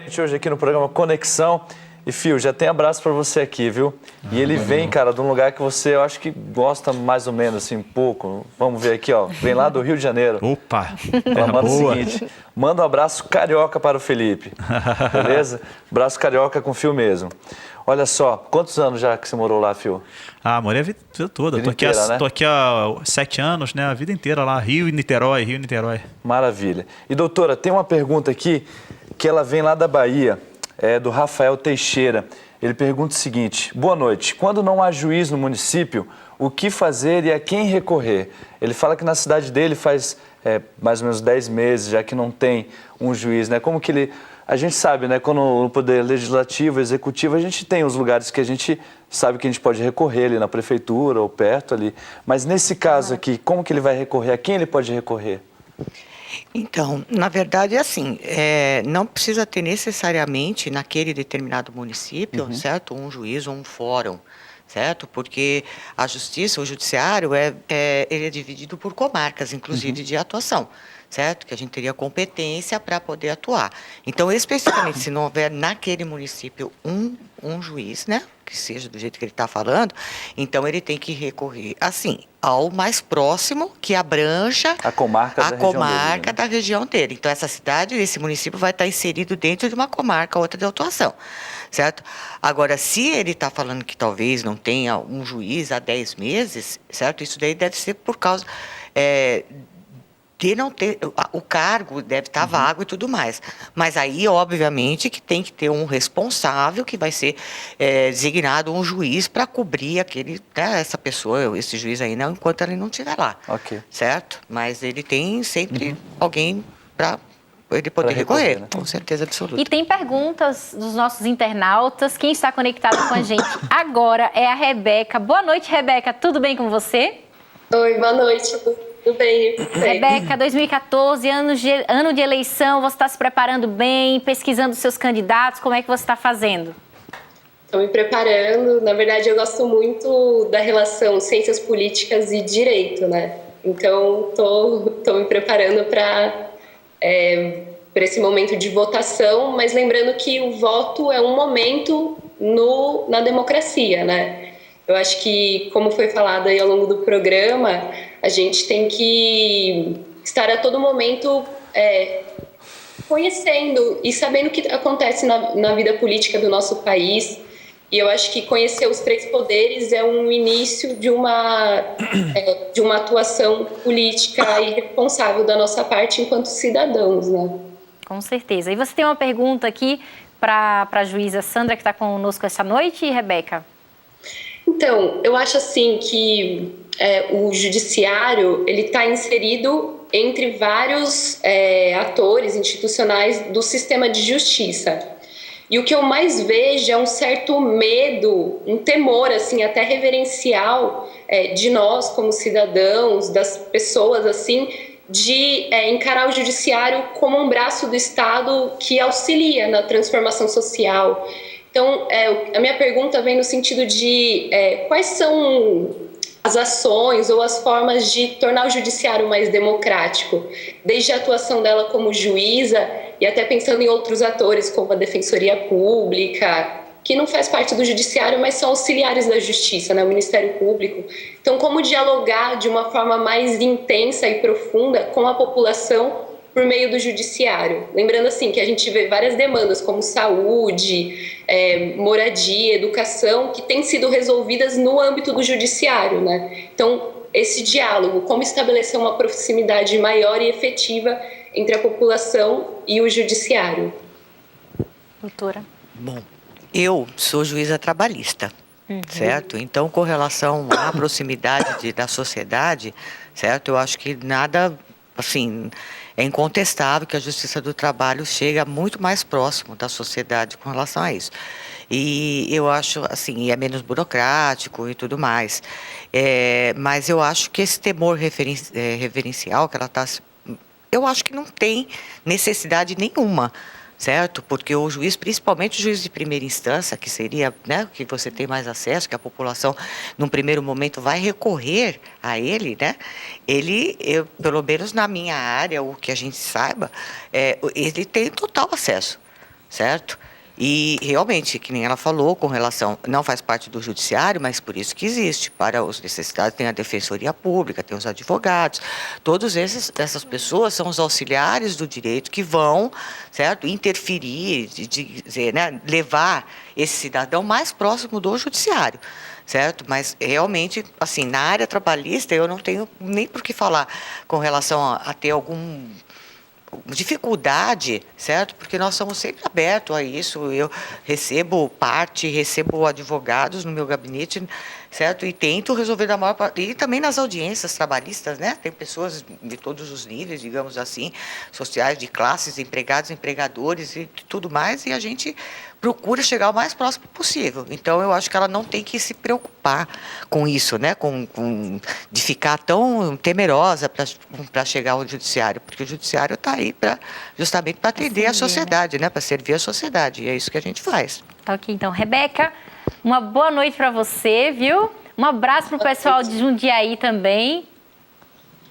gente hoje aqui no programa Conexão. E, Fio, já tem abraço pra você aqui, viu? E ele vem, cara, de um lugar que você, eu acho que gosta mais ou menos, assim, pouco. Vamos ver aqui, ó. Vem lá do Rio de Janeiro. Opa! Ela manda o seguinte, manda um abraço carioca para o Felipe, beleza? Abraço carioca com Fio mesmo. Olha só, quantos anos já que você morou lá, Fio? Ah, morei a vida toda. Tô aqui há 7 anos, né? A vida inteira lá, Rio e Niterói, Rio e Niterói. Maravilha. E, doutora, tem uma pergunta aqui que ela vem lá da Bahia. É do Rafael Teixeira. Ele pergunta o seguinte: boa noite, quando não há juiz no município, o que fazer e a quem recorrer? Ele fala que na cidade dele faz mais ou menos 10 meses, já que não tem um juiz, né? Como que ele... A gente sabe, né? Quando no poder legislativo, executivo, a gente tem os lugares que a gente sabe que a gente pode recorrer ali na prefeitura ou perto ali. Mas nesse caso aqui, como que ele vai recorrer? A quem ele pode recorrer? Então, na verdade, é assim, não precisa ter necessariamente naquele determinado município, certo? Um juiz ou um fórum, certo? Porque a justiça, o judiciário, ele é dividido por comarcas, inclusive de atuação, certo? Que a gente teria competência para poder atuar. Então, especificamente, se não houver naquele município um juiz, né? Que seja do jeito que ele está falando, então ele tem que recorrer, assim, ao mais próximo que abranja a comarca da região dele. Então, essa cidade, esse município vai estar inserido dentro de uma comarca, outra de atuação, certo? Agora, se ele está falando que talvez não tenha um juiz há 10 meses, certo? Isso daí deve ser por causa... de não ter, o cargo deve estar vago e tudo mais. Mas aí, obviamente, que tem que ter um responsável que vai ser designado um juiz para cobrir essa pessoa, esse juiz aí, não, enquanto ele não estiver lá. Ok. Certo? Mas ele tem sempre alguém para ele poder recorrer, né? Com certeza absoluta. E tem perguntas dos nossos internautas. Quem está conectado com a gente agora é a Rebeca. Boa noite, Rebeca. Tudo bem com você? Oi, boa noite. Tudo bem? Rebeca, 2014, ano de eleição, você está se preparando bem, pesquisando seus candidatos, como é que você está fazendo? Estou me preparando, na verdade eu gosto muito da relação ciências políticas e direito, né? Então estou me preparando para esse momento de votação, mas lembrando que o voto é um momento na democracia, né? Eu acho que, como foi falado aí ao longo do programa, a gente tem que estar a todo momento conhecendo e sabendo o que acontece na vida política do nosso país. E eu acho que conhecer os 3 poderes é um início de uma atuação política e responsável da nossa parte enquanto cidadãos, né? Com certeza. E você tem uma pergunta aqui para a juíza Sandra, que está conosco essa noite, Rebeca? Então, eu acho assim que o judiciário ele está inserido entre vários atores institucionais do sistema de justiça. E o que eu mais vejo é um certo medo, um temor assim até reverencial de nós como cidadãos, das pessoas assim, de encarar o judiciário como um braço do Estado que auxilia na transformação social. Então, a minha pergunta vem no sentido de quais são as ações ou as formas de tornar o judiciário mais democrático, desde a atuação dela como juíza e até pensando em outros atores como a Defensoria Pública, que não faz parte do judiciário, mas são auxiliares da justiça, né? O Ministério Público. Então, como dialogar de uma forma mais intensa e profunda com a população por meio do judiciário. Lembrando assim que a gente vê várias demandas como saúde, moradia, educação, que têm sido resolvidas no âmbito do judiciário, né? Então, esse diálogo, como estabelecer uma proximidade maior e efetiva entre a população e o judiciário. Doutora. Bom, eu sou juíza trabalhista, certo? Então, com relação à proximidade da sociedade, certo? Eu acho que nada, assim... É incontestável que a Justiça do Trabalho chega muito mais próximo da sociedade com relação a isso. E eu acho, assim, é menos burocrático e tudo mais. Mas eu acho que esse temor reverencial que ela está... Eu acho que não tem necessidade nenhuma, certo? Porque o juiz, principalmente o juiz de primeira instância, que seria, né, que você tem mais acesso, que a população, num primeiro momento, vai recorrer a ele, né? Pelo menos na minha área, o que a gente saiba, ele tem total acesso, certo? E realmente, que nem ela falou, com relação, não faz parte do judiciário, mas por isso que existe. Para os necessitados tem a defensoria pública, tem os advogados. Todas essas pessoas são os auxiliares do direito que vão, certo, interferir, dizer, né, levar esse cidadão mais próximo do judiciário, certo? Mas realmente, assim, na área trabalhista eu não tenho nem por que falar com relação a ter alguma dificuldade, certo? Porque nós somos sempre abertos a isso. Eu recebo advogados no meu gabinete, certo? E tento resolver da maior parte. E também nas audiências trabalhistas, né? Tem pessoas de todos os níveis, digamos assim, sociais, de classes, empregados, empregadores e tudo mais, e a gente procura chegar o mais próximo possível. Então, eu acho que ela não tem que se preocupar com isso, né? De ficar tão temerosa para chegar ao judiciário, porque o judiciário está aí justamente para atender a sociedade, né? Para servir a sociedade, e é isso que a gente faz. Tá ok, então. Rebeca, uma boa noite para você, viu? Um abraço para o pessoal de Jundiaí também.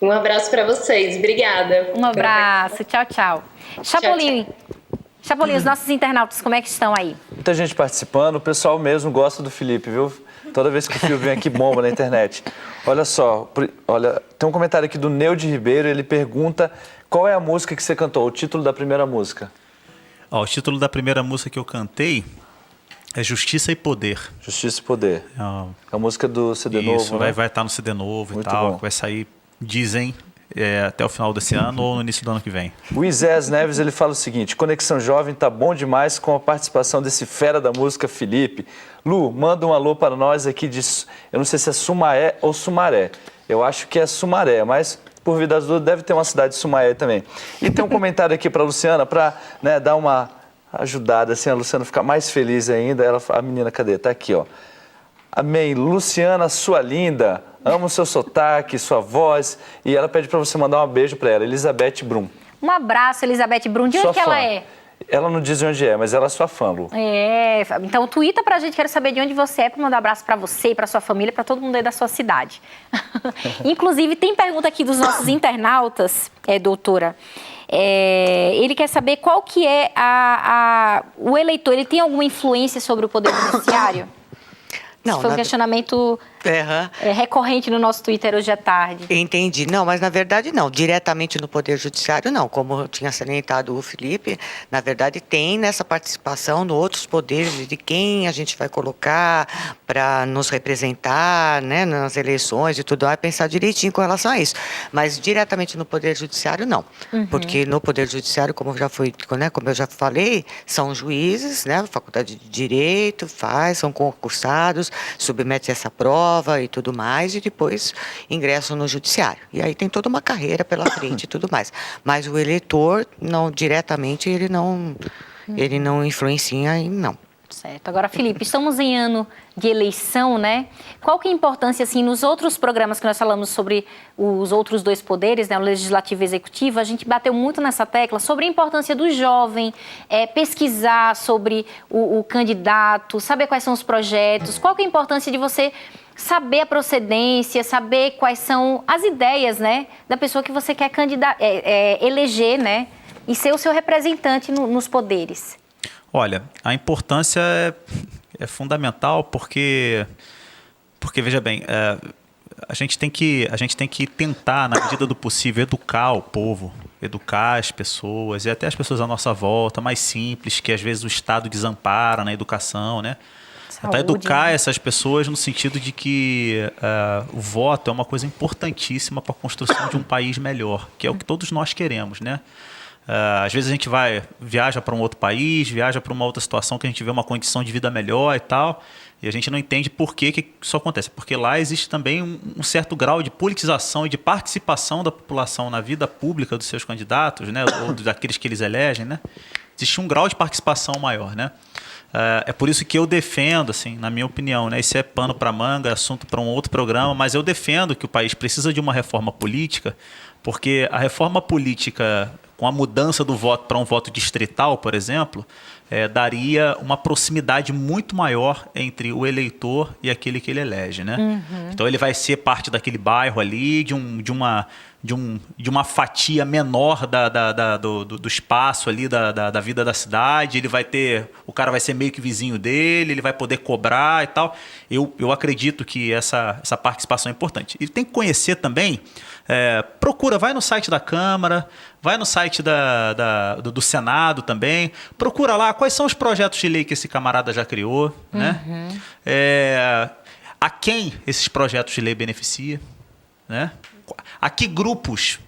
Um abraço para vocês, obrigada. Um abraço, tchau, tchau. Chapolin, os nossos internautas, como é que estão aí? Muita gente participando, o pessoal mesmo gosta do Felipe, viu? Toda vez que o Felipe vem aqui, bomba na internet. Olha só, tem um comentário aqui do Neude Ribeiro, ele pergunta qual é a música que você cantou, o título da primeira música. O título da primeira música que eu cantei é Justiça e Poder. Justiça e Poder. É a música do CD novo, isso, né? vai estar no CD novo. Muito e tal, bom. que vai sair, dizem, até o final desse ano ou no início do ano que vem. O Isés Neves, ele fala o seguinte: Conexão Jovem tá bom demais com a participação desse fera da música Felipe. Lu, manda um alô para nós aqui de, eu não sei se é Sumaré ou Sumaré. Eu acho que é Sumaré, mas por vida das duas deve ter uma cidade de Sumaré também. E tem um comentário aqui para a Luciana, para, né, dar uma ajudada, assim, a Luciana ficar mais feliz ainda. A menina, cadê? Tá aqui, ó. Amém. Luciana, sua linda, amo o seu sotaque, sua voz. E ela pede para você mandar um beijo para ela, Elizabeth Brum. Um abraço, Elizabeth Brum. De onde que ela é? Ela não diz onde é, mas ela é sua fã, Lu. Então twitta pra gente, quero saber de onde você é, pra mandar um abraço pra você, pra sua família, pra todo mundo aí da sua cidade. Inclusive, tem pergunta aqui dos nossos internautas, doutora. Ele quer saber qual que é o eleitor, ele tem alguma influência sobre o Poder Judiciário? Não, foi um questionamento recorrente no nosso Twitter hoje à tarde. Entendi. Não, mas na verdade não. Diretamente no Poder Judiciário, não. Como eu tinha salientado o Felipe, na verdade tem nessa participação no outros poderes de quem a gente vai colocar para nos representar, né, nas eleições e tudo, vai pensar direitinho com relação a isso. Mas diretamente no Poder Judiciário, não. Uhum. Porque no Poder Judiciário, como eu já falei, são juízes, né, Faculdade de Direito, são concursados, submete essa prova e tudo mais, e depois ingressam no judiciário. E aí tem toda uma carreira pela frente e tudo mais. Mas o eleitor, não, diretamente, ele não influencia em não. Certo. Agora, Felipe, estamos em ano de eleição, né? Qual que é a importância, assim, nos outros programas que nós falamos sobre os outros dois poderes, né, o Legislativo e o Executivo, a gente bateu muito nessa tecla sobre a importância do jovem, pesquisar sobre o candidato, saber quais são os projetos, qual que é a importância de você saber a procedência, saber quais são as ideias, né, da pessoa que você quer eleger, né, e ser o seu representante nos poderes. Olha, a importância é fundamental porque veja bem, a gente tem que tentar, na medida do possível, educar o povo, educar as pessoas e até as pessoas à nossa volta, mais simples, que às vezes o Estado desampara na educação, né? Tentar educar essas pessoas no sentido de que o voto é uma coisa importantíssima para a construção de um país melhor, que é o que todos nós queremos, né? Às vezes a gente viaja para um outro país, viaja para uma outra situação que a gente vê uma condição de vida melhor e tal, e a gente não entende por que isso acontece. Porque lá existe também um certo grau de politização e de participação da população na vida pública dos seus candidatos, né, ou daqueles que eles elegem, né? Existe um grau de participação maior, né? É por isso que eu defendo, assim, na minha opinião, né, isso é pano para manga, assunto para um outro programa, mas eu defendo que o país precisa de uma reforma política, porque a reforma política, com a mudança do voto para um voto distrital, por exemplo, daria uma proximidade muito maior entre o eleitor e aquele que ele elege, né? Uhum. Então ele vai ser parte daquele bairro ali, de de uma fatia menor do espaço ali da vida da cidade. O cara vai ser meio que vizinho dele, ele vai poder cobrar e tal. Eu acredito que essa participação é importante. E tem que conhecer também, vai no site da Câmara, vai no site do Senado também, procura lá quais são os projetos de lei que esse camarada já criou, né? A quem esses projetos de lei beneficiam, né? A que grupos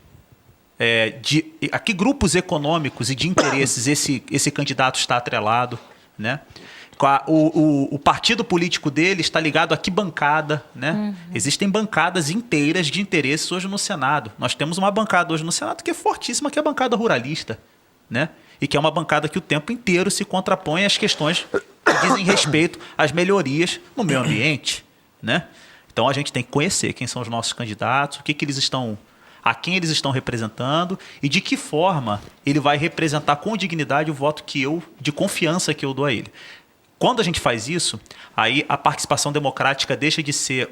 econômicos e de interesses esse candidato está atrelado, né? O partido político dele está ligado a que bancada, né? Existem bancadas inteiras de interesses hoje no Senado. Nós temos uma bancada hoje no Senado que é fortíssima, que é a bancada ruralista, né? E que é uma bancada que o tempo inteiro se contrapõe às questões que dizem respeito às melhorias no meio ambiente, né? Então a gente tem que conhecer quem são os nossos candidatos, a quem eles estão representando e de que forma ele vai representar com dignidade o voto de confiança que eu dou a ele. Quando a gente faz isso, aí a participação democrática deixa de ser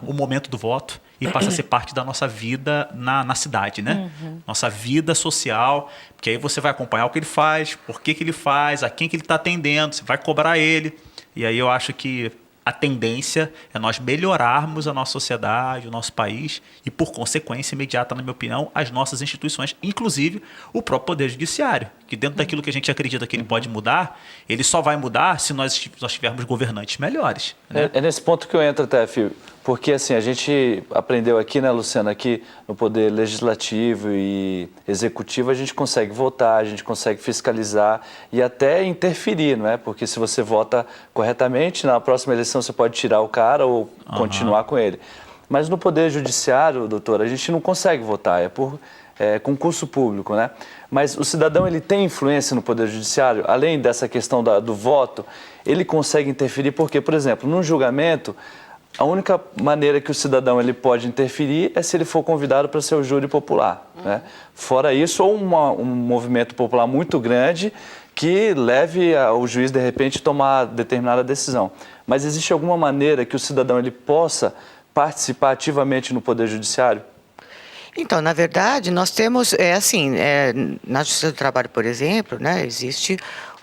o momento do voto e passa a ser parte da nossa vida na cidade, né? Nossa vida social, porque aí você vai acompanhar o que ele faz, por que ele faz, a quem que ele está atendendo, você vai cobrar ele. E aí eu acho que a tendência é nós melhorarmos a nossa sociedade, o nosso país e, por consequência imediata, na minha opinião, as nossas instituições, inclusive o próprio Poder Judiciário, que dentro daquilo que a gente acredita que ele pode mudar, ele só vai mudar se nós tivermos governantes melhores, né? É nesse ponto que eu entro, até, Fio, porque assim, a gente aprendeu aqui, né, Luciana, que no Poder Legislativo e Executivo a gente consegue votar, a gente consegue fiscalizar e até interferir, não é? Porque se você vota corretamente, na próxima eleição você pode tirar o cara ou continuar com ele. Mas no Poder Judiciário, doutor, a gente não consegue votar, é por concurso público, né? Mas o cidadão, ele tem influência no Poder Judiciário, além dessa questão do voto, ele consegue interferir porque, por exemplo, num julgamento, a única maneira que o cidadão ele pode interferir é se ele for convidado para ser o júri popular, né? Fora isso, ou um movimento popular muito grande que leve o juiz, de repente, a tomar determinada decisão. Mas existe alguma maneira que o cidadão ele possa participar ativamente no Poder Judiciário? Então, na verdade, nós temos, na Justiça do Trabalho, por exemplo, né, existe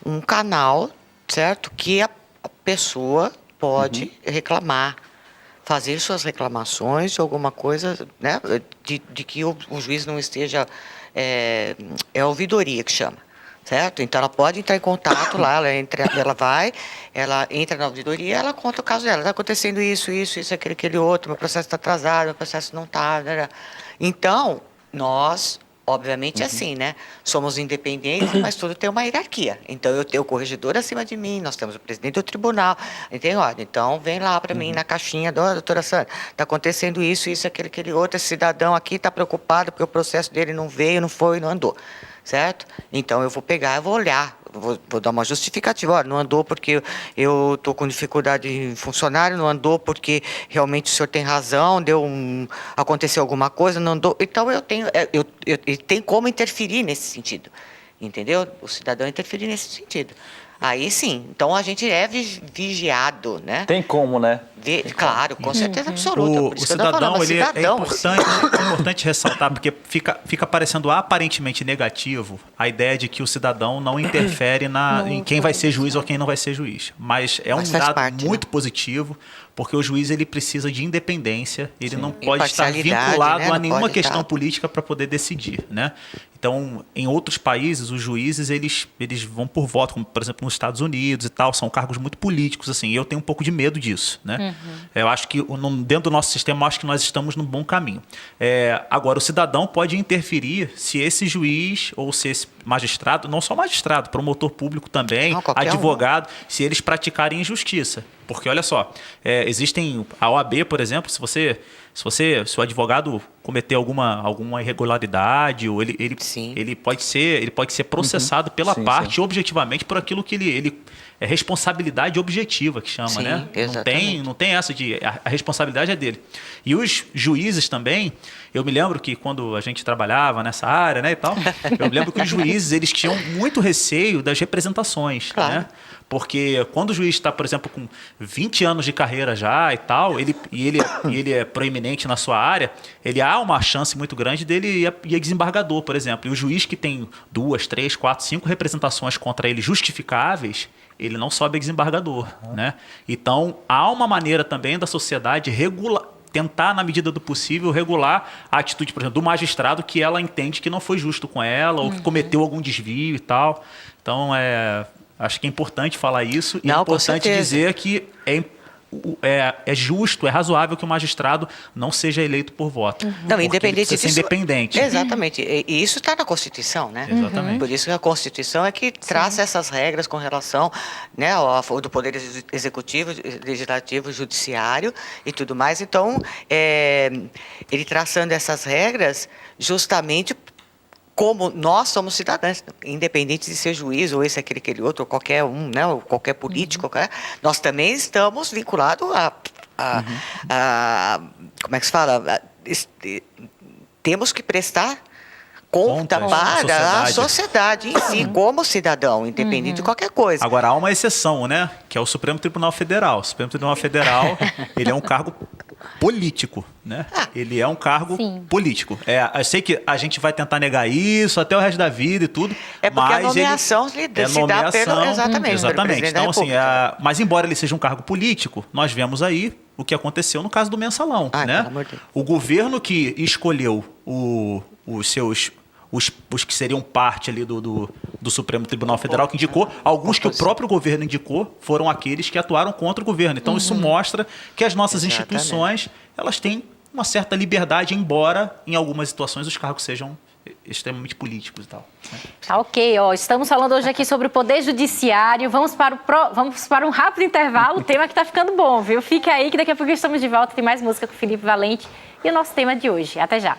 um canal, certo, que a pessoa pode reclamar, fazer suas reclamações de alguma coisa, né, de que o juiz não esteja, é a ouvidoria que chama, certo? Então, ela pode entrar em contato lá, ela entra na ouvidoria, ela conta o caso dela, está acontecendo isso, aquele outro, meu processo está atrasado, meu processo não está, né? Então, nós, obviamente, assim, né? Somos independentes, mas tudo tem uma hierarquia. Então, eu tenho o corregedor acima de mim, nós temos o presidente do tribunal, entende? Então, vem lá para mim na caixinha, doutora Sandra, está acontecendo isso, aquele outro, esse cidadão aqui está preocupado porque o processo dele não veio, não foi, não andou, certo? Então, eu vou pegar, eu vou olhar, vou dar uma justificativa. Olha, não andou porque eu estou com dificuldade em funcionário, não andou porque realmente o senhor tem razão, aconteceu alguma coisa, não andou. Então, eu tenho como interferir nesse sentido, entendeu? O cidadão interferir nesse sentido. Aí sim, então a gente é vigiado, né? Tem como, né? Claro, com certeza absoluta. Por isso O cidadão, é importante ressaltar, porque fica parecendo aparentemente negativo a ideia de que o cidadão não interfere em quem vai ser juiz ou quem não vai ser juiz. Mas é um dado muito positivo, porque o juiz ele precisa de independência, ele não pode estar vinculado, né, a nenhuma questão política para poder decidir, né? Então, em outros países, os juízes eles vão por voto, como por exemplo nos Estados Unidos e tal, são cargos muito políticos, assim, e eu tenho um pouco de medo disso, né? Eu acho que dentro do nosso sistema, eu acho que nós estamos num bom caminho. Agora, o cidadão pode interferir se esse juiz ou se esse magistrado, não só magistrado, promotor público também, advogado, se eles praticarem injustiça. Porque, olha só, existem a OAB, por exemplo, se o advogado cometer alguma irregularidade, ou ele pode ser processado pela parte objetivamente por aquilo que ele é responsabilidade objetiva que chama, né? Não tem essa de a responsabilidade é dele. E os juízes também, eu me lembro que quando a gente trabalhava nessa área, né, e tal, eu me lembro que os juízes eles tinham muito receio das representações, né? Porque quando o juiz está, por exemplo, com 20 anos de carreira já e tal, ele é proeminente eminente na sua área, ele há uma chance muito grande dele ir desembargador, por exemplo. E o juiz que tem 2, 3, 4, 5 representações contra ele justificáveis, ele não sobe a desembargador, né? Então, há uma maneira também da sociedade tentar, na medida do possível, regular a atitude, por exemplo, do magistrado que ela entende que não foi justo com ela ou que cometeu algum desvio e tal. Então, acho que é importante falar isso. E é importante dizer que é justo, é razoável que o magistrado não seja eleito por voto. Não, independente disso. Independente. Exatamente. E isso está na Constituição, né? Exatamente. Por isso que a Constituição é que traça essas regras com relação, né, ao do Poder Executivo, Legislativo, Judiciário e tudo mais. Então, ele traçando essas regras justamente como nós somos cidadãos, independente de ser juiz ou esse, aquele outro, ou qualquer um, né, ou qualquer político, nós também estamos vinculados a como é que se fala? Temos que prestar conta para a sociedade em si, como cidadão, independente de qualquer coisa. Agora, há uma exceção, né? Que é o Supremo Tribunal Federal. O Supremo Tribunal Federal, ele é um cargo político, né? Ele é um cargo político. Eu sei que a gente vai tentar negar isso até o resto da vida e tudo. É porque a nomeação se dá pelo... Exatamente. Então, assim, mas embora ele seja um cargo político, nós vemos aí o que aconteceu no caso do mensalão, né? O governo que escolheu os que seriam parte ali do Supremo Tribunal Federal, que indicou, alguns que o próprio governo indicou, foram aqueles que atuaram contra o governo. Então, isso mostra que as nossas instituições, elas têm uma certa liberdade, embora em algumas situações os cargos sejam extremamente políticos e tal. Tá ok, estamos falando hoje aqui sobre o Poder Judiciário. Vamos para um rápido intervalo, o tema que tá ficando bom, viu? Fica aí que daqui a pouco estamos de volta, tem mais música com o Felipe Valente e o nosso tema de hoje. Até já.